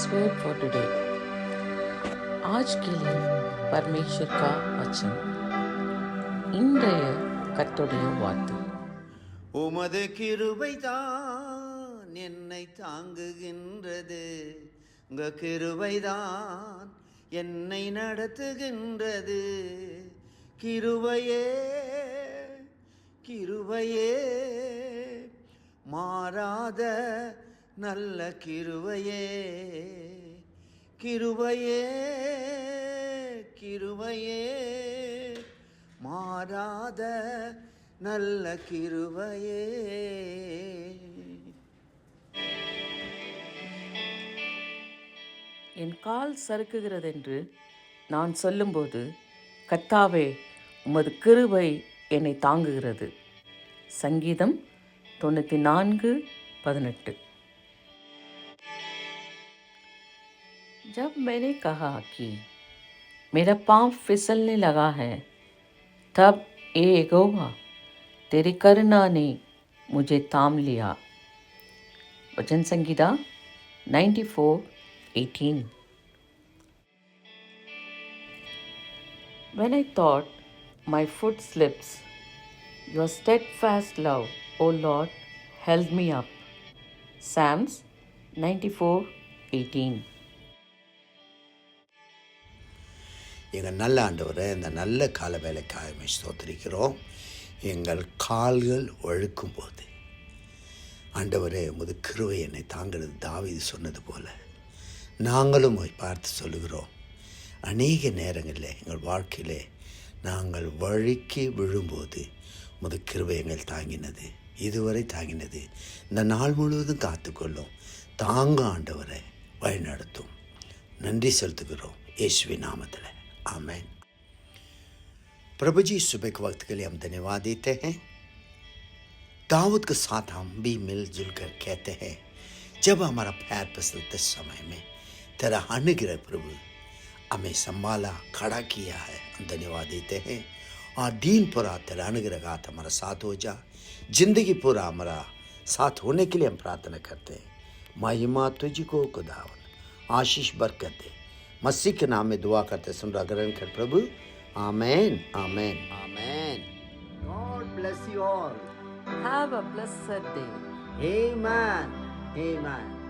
God's word for today. आज के लिए परमेश्वर का वचन இன்றைய கர்த்தருடைய வார்த்தை. உமது கிருபைதான் என்னை தாங்குகின்றது, உங்க கிருபைதான் என்னை நடத்துகின்றது. கிருபையே கிருபையே மாறாத நல்ல கிருபையே, கிருபையே கிருபையே மாறாத நல்ல கிருபையே. என் கால் சறுக்குகிறதென்று நான் சொல்லும்போது, கர்த்தாவே உமது கிருபை என்னை தாங்குகிறது. சங்கீதம் 94:18. जब मैंने कहा कि मेरा पाँव फिसलने लगा है, तब ए यहोवा तेरी करुणा ने मुझे थाम लिया. वचन Sangeeta 94:18. When I thought my foot slips, your steadfast love, O Lord, held me up. Psalms 94:18. எங்கள் நல்ல ஆண்டவரை இந்த நல்ல கால வேலைக்காக ஸ்தோத்திரிக்கிறோம். எங்கள் கால்கள் ஒழுக்கும் போது ஆண்டவரே உமது கிருபை என்னை தாங்கிறது. தாவீது சொன்னது போல நாங்களும் பார்த்து சொல்லுகிறோம். அநேக நேரங்களில் எங்கள் வாழ்க்கையிலே நாங்கள் வழுக்கி விழும்போது உமது கிருபை எங்கள் தாங்கினது, இதுவரை தாங்கினது. இந்த நாள் முழுவதும் காத்துக்கொள்ளும். தாங்க ஆண்டவரை வழிநடத்தும். நன்றி செலுத்துகிறோம் यीशु नामத்தில். आमीन। प्रभु जी, सुबह के वक्त के लिए हम धन्यवाद देते हैं। दाऊद के साथ हम भी मिलजुल कर कहते हैं, जब हमारा पैर फिसलते समय में तेरा अनुग्रह प्रभु हमें संभाला, खड़ा किया है, हम धन्यवाद देते हैं। और दिन पूरा तेरा अनुग्रह हाथ हमारा साथ हो जा, जिंदगी पूरा हमारा साथ होने के लिए हम प्रार्थना करते हैं। महिमा तुझको खुदावन, आशीष बरकत दे, मसीह के नाम में दुआ करते सुन रहा ग्रहण कर प्रभु। आमेन आमेन आमेन। God bless you all. Have a blessed day. Amen. Amen.